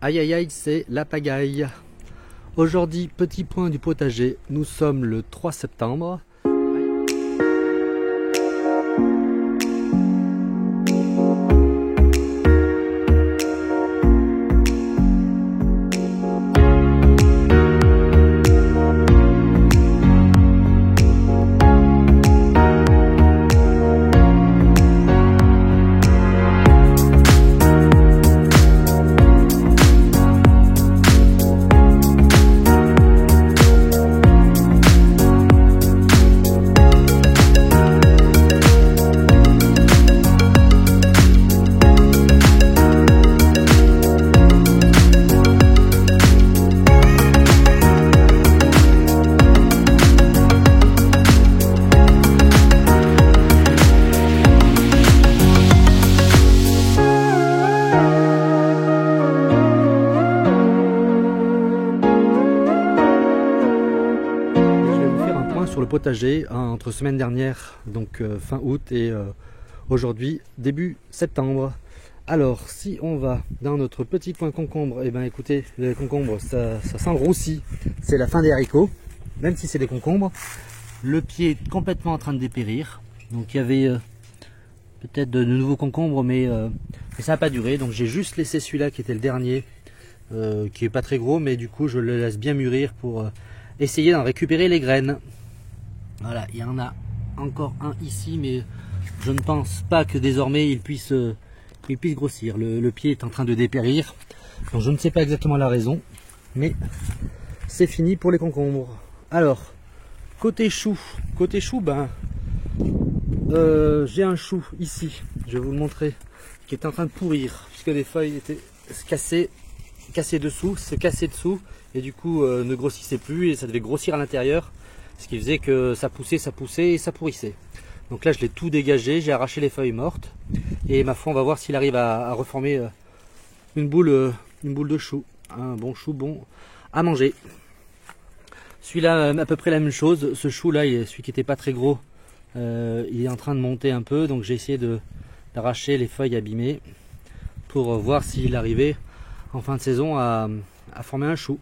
Aïe aïe aïe, c'est la pagaille. Aujourd'hui, petit point du potager, nous sommes le 3 septembre. Sur le potager entre semaine dernière, donc fin août, et aujourd'hui début septembre. Alors si on va dans notre petit coin concombre, et ben écoutez, les concombres ça sent le roussi, c'est la fin des haricots, même si c'est des concombres. Le pied est complètement en train de dépérir, donc il y avait peut-être de nouveaux concombres, mais ça n'a pas duré, donc j'ai juste laissé celui-là qui était le dernier, qui est pas très gros, mais du coup je le laisse bien mûrir pour essayer d'en récupérer les graines. Voilà, il y en a encore un ici, mais je ne pense pas que désormais il puisse grossir. Le pied est en train de dépérir, donc je ne sais pas exactement la raison, mais c'est fini pour les concombres. Alors, côté chou, ben, j'ai un chou ici, je vais vous le montrer, qui est en train de pourrir, puisque les feuilles étaient cassées dessous, et du coup ne grossissaient plus, et ça devait grossir à l'intérieur. Ce qui faisait que ça poussait et ça pourrissait. Donc là je l'ai tout dégagé, j'ai arraché les feuilles mortes. Et ma foi, on va voir s'il arrive à reformer une boule de chou. Un bon chou bon à manger. Celui-là, à peu près la même chose. Ce chou là, celui qui n'était pas très gros, il est en train de monter un peu. Donc j'ai essayé d'arracher les feuilles abîmées pour voir s'il arrivait en fin de saison à former un chou.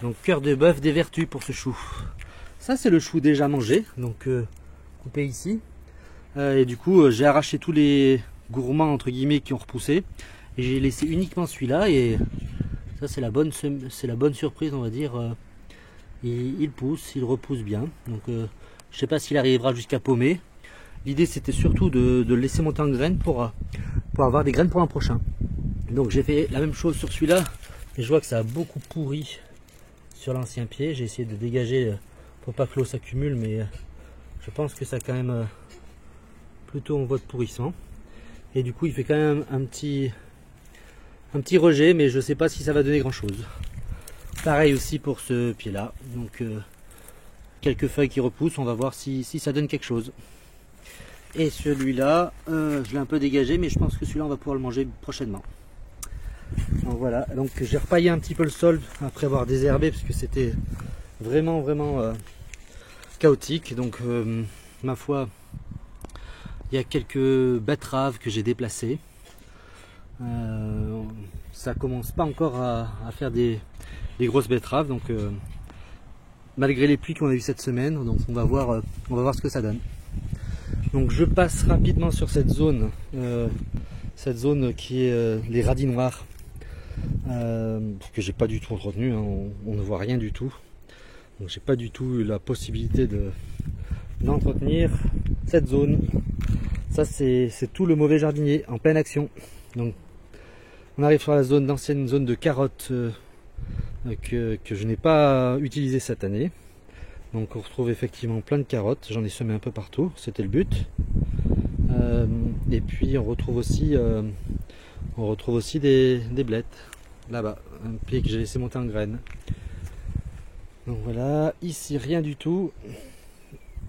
Donc cœur de bœuf des vertus pour ce chou. Ça c'est le chou déjà mangé, donc coupé ici. Et du coup j'ai arraché tous les gourmands entre guillemets qui ont repoussé. Et j'ai laissé uniquement celui-là, et ça c'est la bonne surprise, on va dire. Il pousse, il repousse bien. Donc je sais pas s'il arrivera jusqu'à pommer. L'idée c'était surtout de le laisser monter en graines pour avoir des graines pour l'an prochain. Donc j'ai fait la même chose sur celui-là, et je vois que ça a beaucoup pourri sur l'ancien pied. J'ai essayé de dégager pour pas que l'eau s'accumule, mais je pense que ça a quand même plutôt en voie de pourrissement, et du coup il fait quand même un petit rejet, mais je sais pas si ça va donner grand chose. Pareil aussi pour ce pied là, donc quelques feuilles qui repoussent, on va voir si ça donne quelque chose. Et celui-là je l'ai un peu dégagé, mais je pense que celui-là on va pouvoir le manger prochainement. Donc voilà, donc j'ai repaillé un petit peu le sol après avoir désherbé, parce que c'était vraiment chaotique. Donc ma foi, il y a quelques betteraves que j'ai déplacées. Ça commence pas encore à faire des grosses betteraves, donc malgré les pluies qu'on a eu cette semaine, donc on va voir ce que ça donne. Donc je passe rapidement sur cette zone qui est les radis noirs, que j'ai pas du tout entretenu, hein, on ne voit rien du tout. Donc j'ai pas du tout eu la possibilité d'entretenir cette zone. Ça c'est tout le mauvais jardinier en pleine action. Donc on arrive sur la zone d'ancienne zone de carottes que je n'ai pas utilisé cette année. Donc on retrouve effectivement plein de carottes, j'en ai semé un peu partout, c'était le but. Et puis on retrouve aussi des blettes là-bas, un pied que j'ai laissé monter en graines. Donc voilà, ici rien du tout.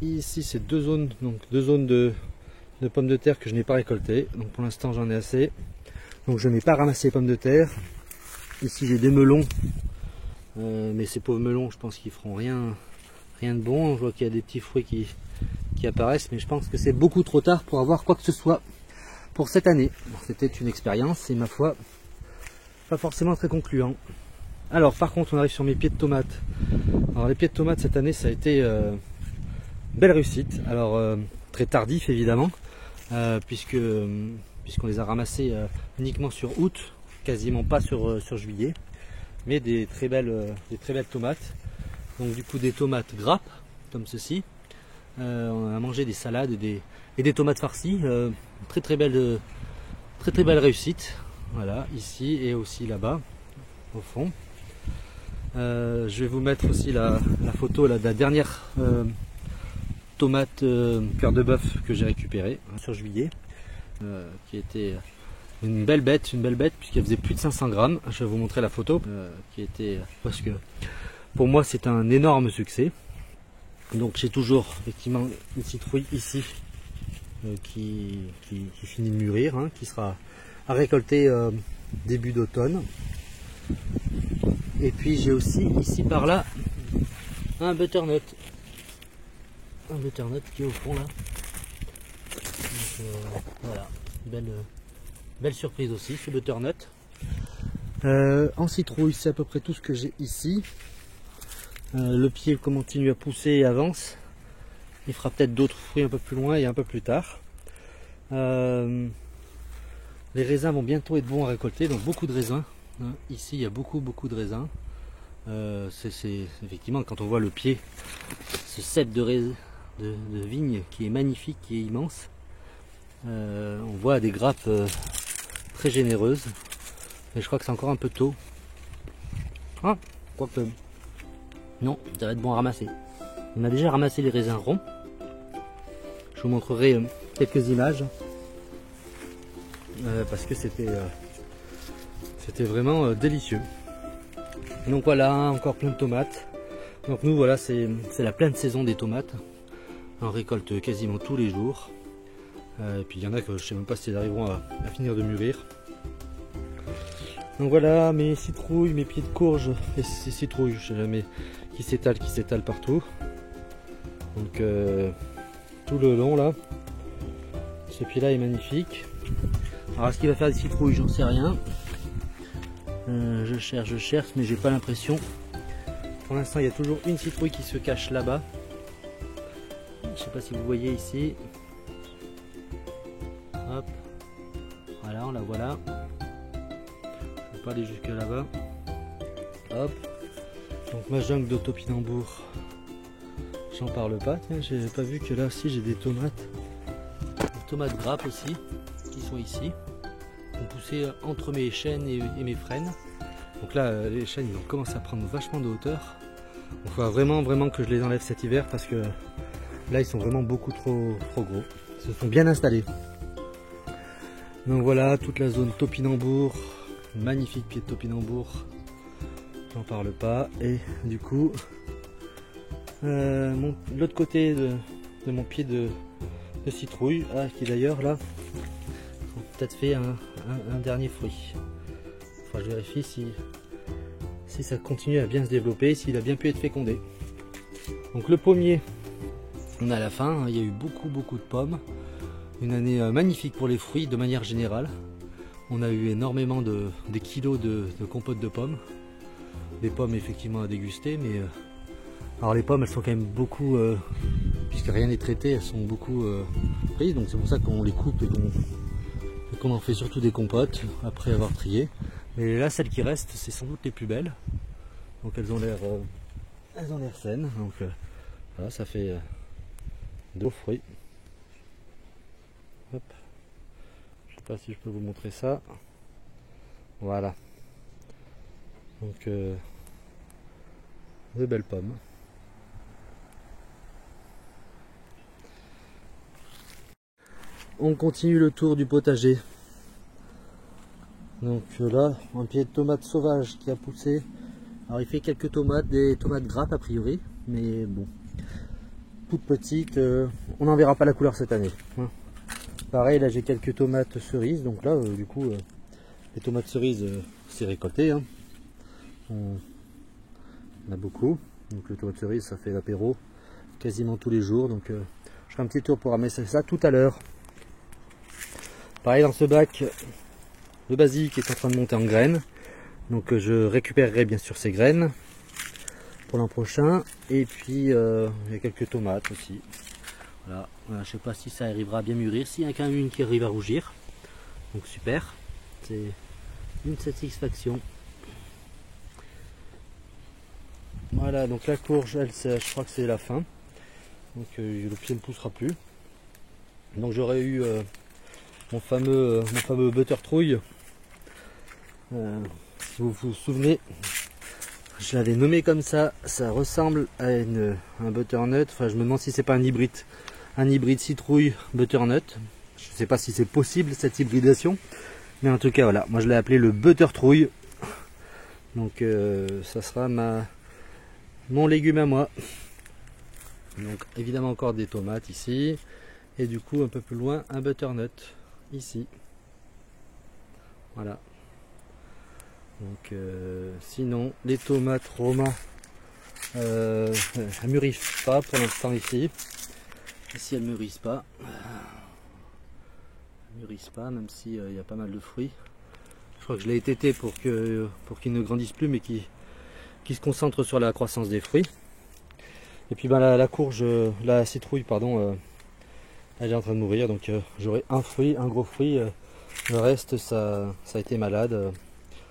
Ici c'est deux zones de pommes de terre que je n'ai pas récoltées. Donc pour l'instant j'en ai assez. Donc je n'ai pas ramassé les pommes de terre. Ici j'ai des melons, mais ces pauvres melons, je pense qu'ils feront rien de bon. Je vois qu'il y a des petits fruits qui apparaissent, mais je pense que c'est beaucoup trop tard pour avoir quoi que ce soit pour cette année. C'était une expérience et ma foi, pas forcément très concluant. Alors par contre on arrive sur mes pieds de tomates. Alors les pieds de tomates cette année ça a été belle réussite. Alors très tardif évidemment, puisqu'on les a ramassés uniquement sur août, quasiment pas sur juillet, mais des très belles tomates. Donc du coup des tomates grappes comme ceci. On a mangé des salades et des tomates farcies. Très belle réussite. Voilà, ici et aussi là-bas au fond. Je vais vous mettre aussi la photo là, de la dernière tomate cœur de bœuf que j'ai récupérée sur juillet, qui était une belle bête puisqu'elle faisait plus de 500 grammes. Je vais vous montrer la photo qui était, parce que pour moi c'est un énorme succès. Donc j'ai toujours effectivement une citrouille ici qui finit de mûrir, hein, qui sera à récolter début d'automne. Et puis j'ai aussi ici par là un butternut. Un butternut qui est au fond là. Donc, voilà, belle surprise aussi ce butternut. En citrouille, c'est à peu près tout ce que j'ai ici. Le pied continue à pousser et avance. Il fera peut-être d'autres fruits un peu plus loin et un peu plus tard. Les raisins vont bientôt être bons à récolter, donc beaucoup de raisins. Ici il y a beaucoup de raisins. C'est effectivement quand on voit le pied, ce cep de vigne qui est magnifique, qui est immense. On voit des grappes très généreuses. Mais je crois que c'est encore un peu tôt. Ah, quoique. Non, ça va être bon à ramasser. On a déjà ramassé les raisins ronds. Je vous montrerai quelques images. Parce que c'était vraiment délicieux. Donc voilà, encore plein de tomates. Donc nous voilà, c'est la pleine saison des tomates. On récolte quasiment tous les jours. Et puis il y en a que je sais même pas si elles arriveront à finir de mûrir. Donc voilà mes citrouilles, mes pieds de courge et ces citrouilles, je sais jamais, qui s'étalent partout. Donc tout le long là, ce pied là est magnifique. Alors est-ce qu'il va faire des citrouilles, j'en sais rien. Je cherche, mais j'ai pas l'impression. Pour l'instant il y a toujours une citrouille qui se cache là-bas. Je sais pas si vous voyez ici. Hop, voilà, on la voilà. Je vais pas aller jusque là-bas. Hop. Donc ma jungle d'autopinambour, j'en parle pas. Tiens, j'ai pas vu que là aussi j'ai des tomates. Des tomates grappes aussi, qui sont ici. Ont poussé entre mes chênes et mes frênes. Donc là, les chênes ils ont commencé à prendre vachement de hauteur. Il faut vraiment que je les enlève cet hiver parce que là ils sont vraiment beaucoup trop gros. Ils se sont bien installés. Donc voilà toute la zone topinambour, magnifique pied de topinambour, j'en parle pas. Et du coup l'autre côté de mon pied de citrouille, qui d'ailleurs là ont peut-être fait un dernier fruit. Enfin, je vérifie si ça continue à bien se développer, s'il a bien pu être fécondé. Donc le pommier, on est à la fin, il y a eu beaucoup de pommes. Une année magnifique pour les fruits de manière générale. On a eu énormément des kilos de compote de pommes. Des pommes effectivement à déguster, mais alors les pommes elles sont quand même beaucoup, puisque rien n'est traité, elles sont beaucoup prises, donc c'est pour ça qu'on les coupe et qu'on en fait surtout des compotes après avoir trié. Mais là celles qui restent c'est sans doute les plus belles. Donc elles ont l'air saines. Donc voilà, ça fait de beaux fruits. Hop. Je sais pas si je peux vous montrer ça. Voilà. Donc de belles pommes. On continue le tour du potager. Donc là, un pied de tomate sauvage qui a poussé. Alors il fait quelques tomates, des tomates grappes a priori, mais bon, toutes petites. On n'en verra pas la couleur cette année. Hein. Pareil, là j'ai quelques tomates cerises, donc là du coup les tomates cerises c'est récolté. Hein. On a beaucoup, donc les tomates cerises ça fait l'apéro quasiment tous les jours, donc je ferai un petit tour pour ramasser ça tout à l'heure. Pareil dans ce bac, le basilic est en train de monter en graines. Donc je récupérerai bien sûr ces graines pour l'an prochain. Et puis il y a quelques tomates aussi. Voilà, voilà, je sais pas si ça arrivera à bien mûrir. S'il y a quand même une qui arrive à rougir. Donc super, c'est une satisfaction. Voilà, donc la courge, elle, je crois que c'est la fin. Donc le pied ne poussera plus. Donc j'aurais eu mon fameux butter trouille. Si vous vous souvenez, je l'avais nommé comme ça. Ça ressemble à un butternut. Enfin, je me demande si c'est pas un hybride citrouille butternut. Je sais pas si c'est possible cette hybridation, mais en tout cas voilà. Moi je l'ai appelé le butter trouille. Donc ça sera mon légume à moi. Donc évidemment encore des tomates ici. Et du coup un peu plus loin un butternut ici. Voilà. Donc sinon les tomates Roma elles mûrissent pas pour l'instant ici. Ici elles mûrissent pas. Elles mûrissent pas même si il y a pas mal de fruits. Je crois que je l'ai tété pour qu'ils ne grandissent plus mais qui se concentrent sur la croissance des fruits. Et puis ben, la courge, la citrouille pardon, elle est en train de mourir, donc j'aurai un fruit, un gros fruit. Le reste ça a été malade.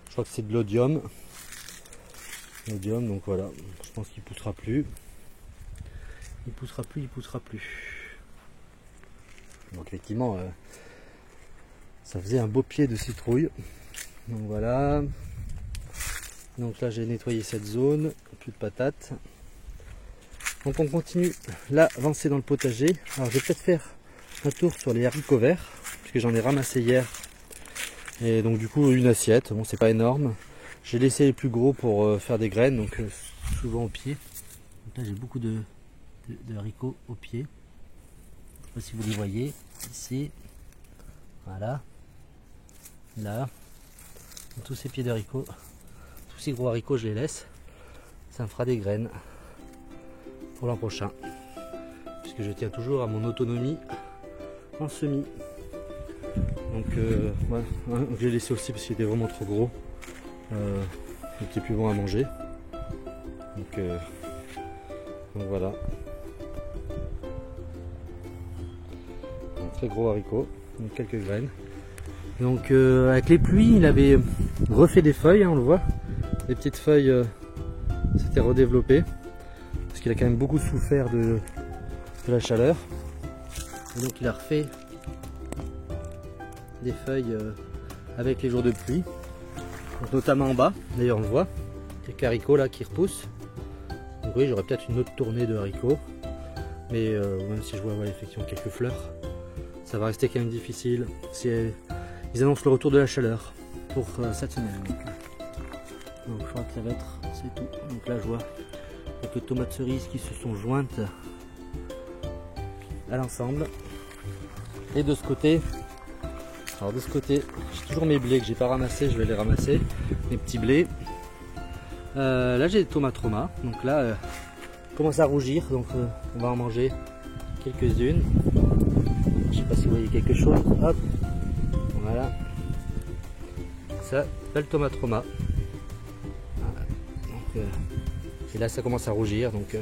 Je crois que c'est de l'odium. Donc voilà, je pense qu'il poussera plus. Il poussera plus. Donc effectivement, ça faisait un beau pied de citrouille. Donc voilà. Donc là j'ai nettoyé cette zone, plus de patates. Donc on continue là, avancer dans le potager. Alors je vais peut-être faire un tour sur les haricots verts, puisque j'en ai ramassé hier. Et donc du coup une assiette, bon c'est pas énorme. J'ai laissé les plus gros pour faire des graines, donc souvent au pied. Donc là j'ai beaucoup de haricots au pied. Je sais pas si vous les voyez, ici. Voilà. Là. Donc, tous ces pieds d'haricots, tous ces gros haricots je les laisse. Ça me fera des graines pour l'an prochain. Puisque je tiens toujours à mon autonomie en semis. Donc voilà, j'ai laissé aussi parce qu'il était vraiment trop gros. Il était plus bon à manger. Donc voilà. Un très gros haricot, donc quelques graines. Donc avec les pluies, il avait refait des feuilles, hein, on le voit. Les petites feuilles s'étaient redéveloppées. Parce qu'il a quand même beaucoup souffert de la chaleur. Et donc il a refait des feuilles avec les jours de pluie, donc notamment en bas, d'ailleurs on le voit, quelques haricots là qui repoussent. Donc oui, j'aurais peut-être une autre tournée de haricots, mais même si je vois effectivement quelques fleurs, ça va rester quand même difficile. Ils annoncent le retour de la chaleur pour cette semaine. Donc je crois que ça va être, c'est tout. Donc là je vois quelques tomates cerises qui se sont jointes à l'ensemble. Et de ce côté, alors de ce côté, j'ai toujours mes blés que j'ai pas ramassés, je vais les ramasser, mes petits blés. Là j'ai des tomates Roma, donc là commence à rougir, donc on va en manger quelques-unes. Je sais pas si vous voyez quelque chose. Hop, voilà. Ça, belle tomate Roma. Voilà. Donc, et là ça commence à rougir, donc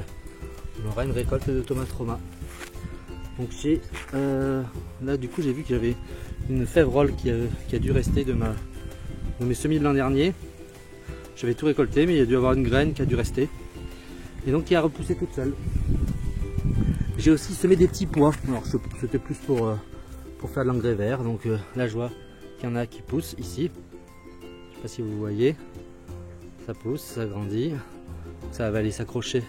on aura une récolte de tomates Roma. Donc j'ai là du coup j'ai vu que j'avais une févrole qui a dû rester de mes semis de l'an dernier. J'avais tout récolté, mais il y a dû avoir une graine qui a dû rester. Et donc qui a repoussé toute seule. J'ai aussi semé des petits pois. Alors c'était plus pour faire de l'engrais vert. Donc là je vois qu'il y en a qui poussent ici. Je sais pas si vous voyez. Ça pousse, ça grandit. Ça va aller s'accrocher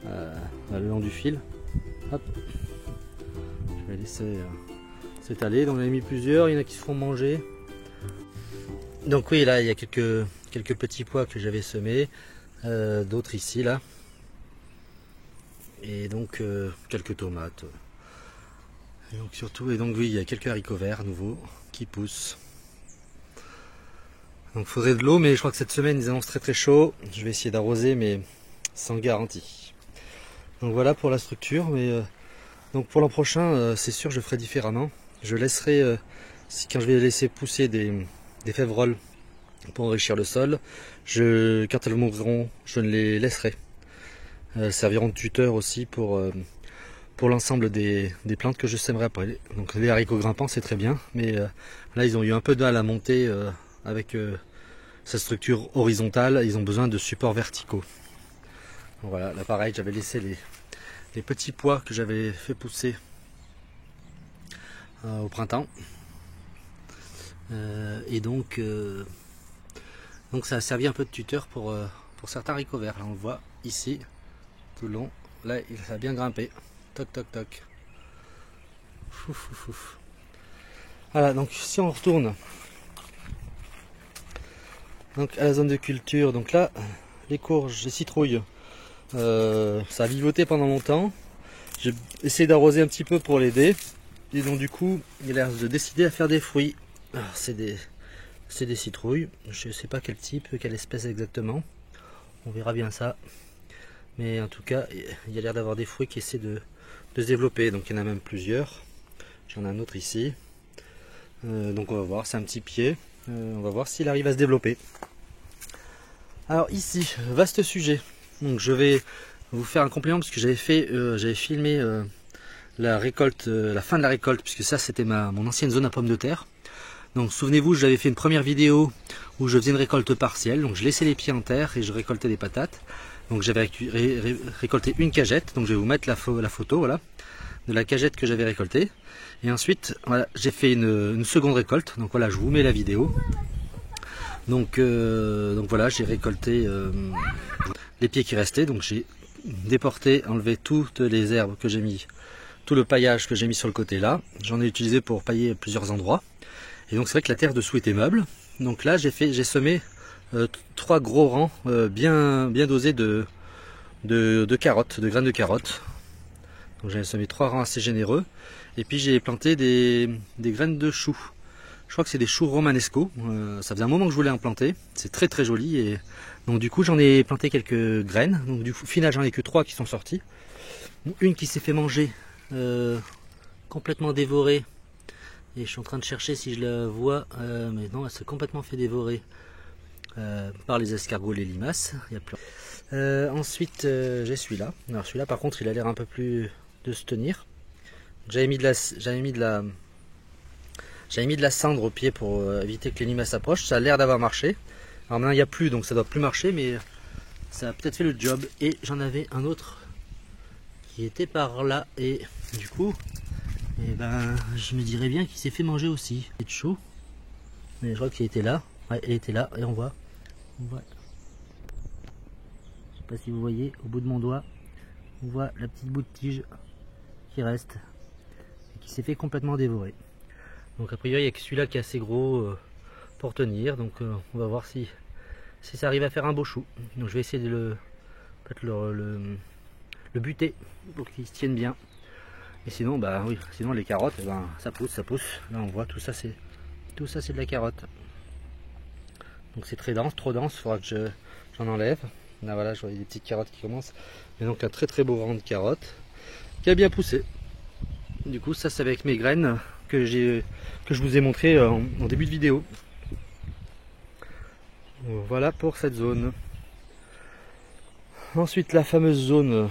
le long du fil. Hop. Je vais laisser s'étaler. Donc on en a mis plusieurs, il y en a qui se font manger. Donc oui, là il y a quelques petits pois que j'avais semés, d'autres ici là. Et donc quelques tomates. Et donc surtout, et donc oui, il y a quelques haricots verts nouveaux qui poussent. Donc il faudrait de l'eau, mais je crois que cette semaine ils annoncent très très chaud. Je vais essayer d'arroser, mais sans garantie. Donc voilà pour la structure, mais donc pour l'an prochain, c'est sûr je ferai différemment. Je laisserai, quand je vais laisser pousser des févroles pour enrichir le sol. Quand elles mourront, je les laisserai. Elles serviront de tuteur aussi pour l'ensemble des plantes que je sèmerai après. Donc les haricots grimpants c'est très bien, mais là ils ont eu un peu de mal à monter avec sa structure horizontale, ils ont besoin de supports verticaux. Donc voilà, là pareil, j'avais laissé les petits pois que j'avais fait pousser au printemps. Et donc ça a servi un peu de tuteur pour certains haricots verts. Là on le voit ici, tout le long. Là il a bien grimpé. Toc toc toc. Fouf, fouf, fouf. Voilà, donc si on retourne donc à la zone de culture, donc là les courges, les citrouilles, ça a vivoté pendant longtemps. J'ai essayé d'arroser un petit peu pour l'aider. Et donc du coup, il a l'air de décider à faire des fruits. Alors c'est des citrouilles. Je ne sais pas quel type, quelle espèce exactement. On verra bien ça. Mais en tout cas, il y a l'air d'avoir des fruits qui essaient de se développer. Donc il y en a même plusieurs. J'en ai un autre ici. Donc on va voir, c'est un petit pied. On va voir s'il arrive à se développer. Alors ici, vaste sujet. Donc je vais vous faire un complément parce que j'avais filmé la récolte, la fin de la récolte, puisque ça c'était mon ancienne zone à pommes de terre. Donc souvenez-vous, j'avais fait une première vidéo où je faisais une récolte partielle. Donc je laissais les pieds en terre et je récoltais des patates. Donc j'avais récolté une cagette. Donc je vais vous mettre la photo, voilà, de la cagette que j'avais récoltée. Et ensuite, voilà, j'ai fait une seconde récolte. Donc voilà, je vous mets la vidéo. Donc voilà, j'ai récolté les pieds qui restaient. Donc j'ai déporté, enlevé toutes les herbes que j'ai mis, tout le paillage que j'ai mis sur le côté là. J'en ai utilisé pour pailler plusieurs endroits. Et donc c'est vrai que la terre dessous était meuble. Donc là j'ai semé 3 gros rangs bien dosés de carottes, de graines de carottes. Donc j'ai semé 3 rangs assez généreux. Et puis j'ai planté des graines de choux. Je crois que c'est des choux romanesco. Ça faisait un moment que je voulais en planter. C'est très très joli. Et donc du coup j'en ai planté quelques graines. Donc du coup, au final j'en ai que 3 qui sont sorties. Une qui s'est fait manger, complètement dévorée. Et je suis en train de chercher si je la vois. Mais non, elle s'est complètement fait dévorer par les escargots, les limaces. Il y a plein. Ensuite j'ai celui-là. Alors celui-là par contre il a l'air un peu plus de se tenir. J'avais mis de la cendre au pied pour éviter que les limaces s'approchent. Ça a l'air d'avoir marché. Alors maintenant il n'y a plus, donc ça doit plus marcher, mais ça a peut-être fait le job. Et j'en avais un autre qui était par là. Et du coup, eh ben, je me dirais bien qu'il s'est fait manger aussi. C'est chaud. Mais je crois qu'il était là. Ouais, il était là. Et on voit. Je sais pas si vous voyez, au bout de mon doigt, on voit la petite bout de tige qui reste. Qui s'est fait complètement dévorer. Donc a priori il n'y a que celui-là qui est assez gros pour tenir. Donc on va voir si ça arrive à faire un beau chou. Donc je vais essayer de le buter pour qu'il se tienne bien. Et sinon bah oui, sinon les carottes, eh ben, ça pousse. Là on voit tout ça c'est de la carotte. Donc c'est très dense, trop dense, il faudra que j'en enlève. Là voilà, je vois des petites carottes qui commencent. Et donc un très très beau rang de carottes qui a bien poussé. Du coup ça c'est avec mes graines que je vous ai montré en début de vidéo. Voilà pour cette zone. Ensuite la fameuse zone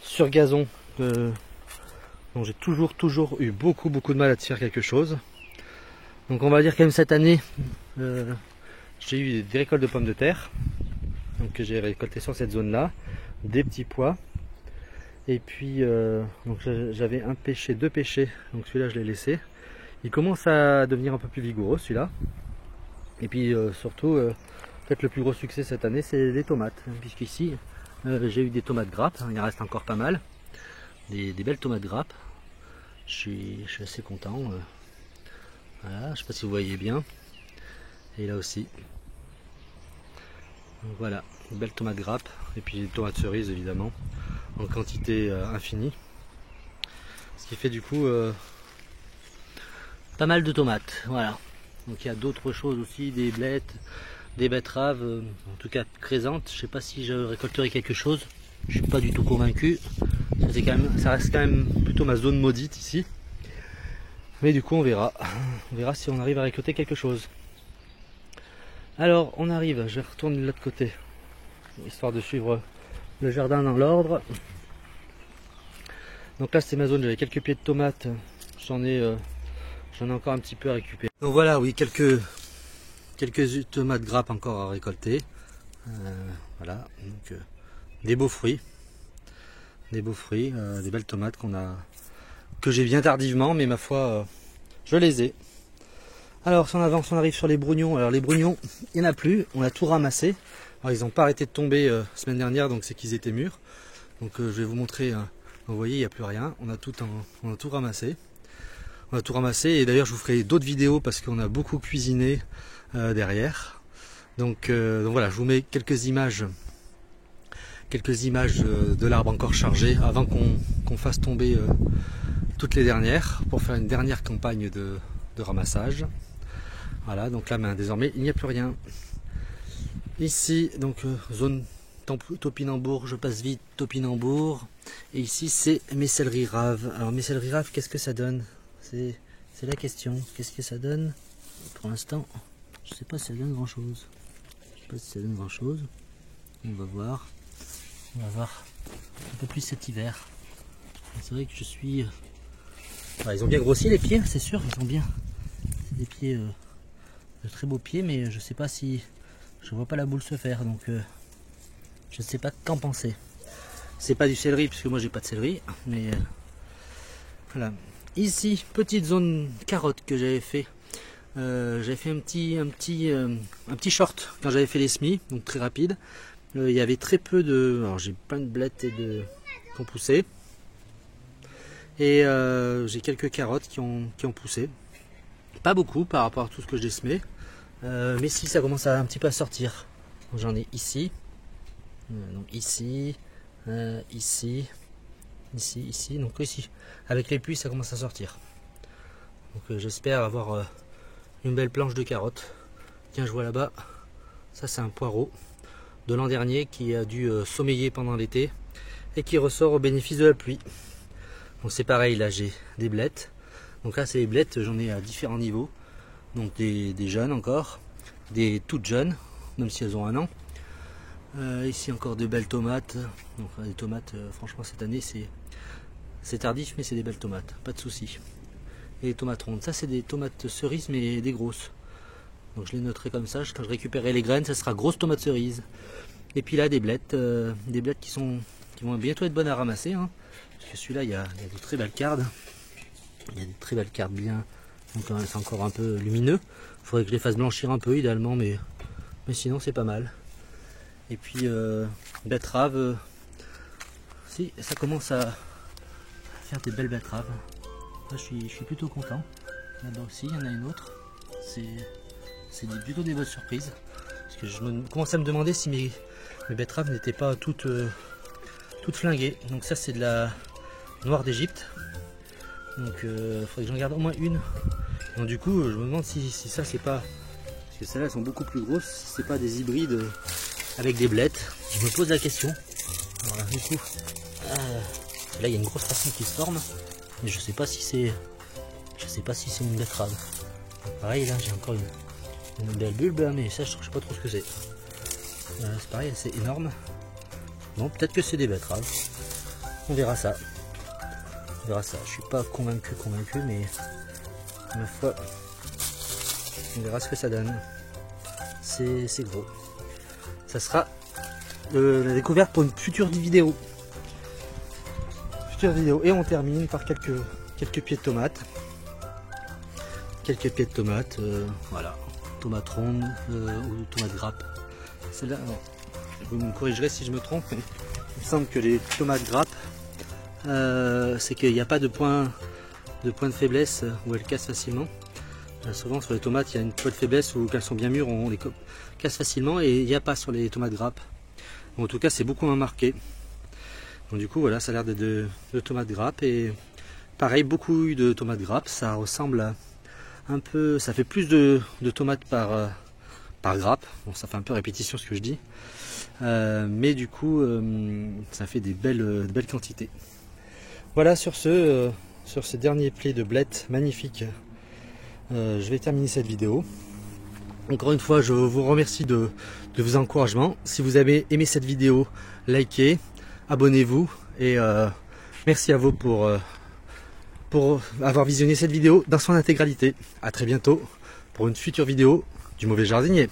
sur gazon dont j'ai toujours eu beaucoup de mal à tirer quelque chose. Donc on va dire quand même cette année j'ai eu des récoltes de pommes de terre, donc que j'ai récolté sur cette zone là, des petits pois. Et puis donc j'avais un pêcher, 2 pêchers, donc celui-là je l'ai laissé. Il commence à devenir un peu plus vigoureux celui-là. Et puis surtout, peut-être le plus gros succès cette année c'est les tomates, puisqu'ici j'ai eu des tomates grappes, il en reste encore pas mal, des belles tomates grappes. Je suis assez content. Voilà, je ne sais pas si vous voyez bien. Et là aussi. Donc voilà, une belle tomate grappe, et puis des tomates cerises évidemment, en quantité infinie. Ce qui fait du coup pas mal de tomates. Voilà. Donc il y a d'autres choses aussi, des blettes, des betteraves, en tout cas craisantes. Je sais pas si je récolterai quelque chose. Je suis pas du tout convaincu. Ça reste quand même plutôt ma zone maudite ici. Mais du coup on verra. On verra si on arrive à récolter quelque chose. Alors on arrive, je vais retourner de l'autre côté, histoire de suivre le jardin dans l'ordre. Donc là c'est ma zone, j'avais quelques pieds de tomates, j'en ai encore un petit peu à récupérer. Donc voilà, oui, quelques tomates grappes encore à récolter. Voilà, donc des beaux fruits, des belles tomates que j'ai bien tardivement, mais ma foi, je les ai. Alors si on avance, on arrive sur les brugnons. Alors les brugnons, il n'y en a plus, on a tout ramassé. Alors ils n'ont pas arrêté de tomber semaine dernière, donc c'est qu'ils étaient mûrs. Donc je vais vous montrer, vous voyez, il n'y a plus rien, on a tout ramassé. On a tout ramassé, et d'ailleurs je vous ferai d'autres vidéos parce qu'on a beaucoup cuisiné derrière. Donc voilà, je vous mets quelques images de l'arbre encore chargé avant qu'on fasse tomber toutes les dernières, pour faire une dernière campagne de ramassage. Voilà, donc là désormais il n'y a plus rien. Ici donc zone topinambour, je passe vite, topinambour. Et ici c'est mes céleris raves. Alors mes céleris raves, qu'est-ce que ça donne? C'est la question. Qu'est-ce que ça donne? Pour l'instant, je sais pas si ça donne grand chose. Je sais pas si ça donne grand chose. On va voir. On va voir un peu plus cet hiver. C'est vrai que je suis... ils ont bien grossi les pieds, c'est sûr. Ils ont bien... C'est des pieds... de très beaux pieds, mais je sais pas si... Je vois pas la boule se faire, donc... je sais pas qu'en penser. C'est pas du céleri, puisque moi j'ai pas de céleri, mais... voilà. Ici, petite zone carotte que j'avais fait. J'avais fait un petit short quand j'avais fait les semis, donc très rapide. Il y avait très peu de... Alors j'ai plein de blettes qui ont poussé. Et j'ai quelques carottes qui ont poussé. Pas beaucoup par rapport à tout ce que j'ai semé. Mais si, ça commence un petit peu à sortir. J'en ai ici. Donc ici. Ici. Donc ici. Avec les pluies, ça commence à sortir. Donc j'espère avoir une belle planche de carottes. Tiens, je vois là-bas. Ça, c'est un poireau de l'an dernier qui a dû sommeiller pendant l'été et qui ressort au bénéfice de la pluie. Donc c'est pareil, là j'ai des blettes. Donc là c'est les blettes, j'en ai à différents niveaux. Donc des jeunes encore, des toutes jeunes, même si elles ont 1 an. Ici encore de belles tomates. Donc des tomates, franchement cette année c'est tardif, mais c'est des belles tomates, pas de souci. Et les tomates rondes, ça c'est des tomates cerises mais des grosses. Donc je les noterai comme ça, quand je récupérerai les graines, ça sera grosse tomate cerise. Et puis là des blettes qui vont bientôt être bonnes à ramasser. Hein, parce que celui-là, il y a de très belles cardes. Il y a des très belles cardes bien. Donc c'est encore un peu lumineux. Il faudrait que je les fasse blanchir un peu idéalement, mais sinon c'est pas mal. Et puis betterave. Si ça commence à faire des belles betteraves. Là, je suis plutôt content. Là-bas aussi, il y en a une autre. C'est plutôt des bonnes surprises. Parce que je commence à me demander si mes betteraves n'étaient pas toutes flinguées. Donc ça c'est de la noire d'Égypte. Donc il faudrait que j'en garde au moins une. Donc du coup je me demande si ça c'est pas... Parce que celles-là elles sont beaucoup plus grosses, si c'est pas des hybrides avec des blettes. Je me pose la question. Voilà, du coup, là il y a une grosse racine qui se forme. Mais je sais pas si c'est... une betterave. Donc, pareil là j'ai encore une belle bulbe, mais ça je sais pas trop ce que c'est. C'est pareil, c'est énorme. Bon, peut-être que c'est des betteraves. On verra ça. On verra ça. Je suis pas convaincu, mais ma foi, on verra ce que ça donne. C'est gros. Ça sera la découverte pour une future vidéo. Et on termine par quelques pieds de tomates. Voilà. Tomates rondes ou tomates grappes. Celle-là, vous me corrigerez si je me trompe, mais il me semble que les tomates grappes, c'est qu'il n'y a pas de point de faiblesse où elles cassent facilement. Souvent sur les tomates, il y a une point de faiblesse où quand elles sont bien mûres, on les casse facilement, et il n'y a pas sur les tomates grappes. En tout cas, c'est beaucoup moins marqué. Donc du coup, voilà, ça a l'air d'être de tomates grappes, et pareil, beaucoup de tomates grappes, ça ressemble à un peu, ça fait plus de tomates par grappe. Bon, ça fait un peu répétition ce que je dis, mais du coup ça fait des belles quantités. Voilà, sur ces derniers plis de blettes magnifiques, je vais terminer cette vidéo. Encore une fois, je vous remercie de vos encouragements. Si vous avez aimé cette vidéo, likez, abonnez-vous et merci à vous pour avoir visionné cette vidéo dans son intégralité. À très bientôt pour une future vidéo du Mauvais Jardinier.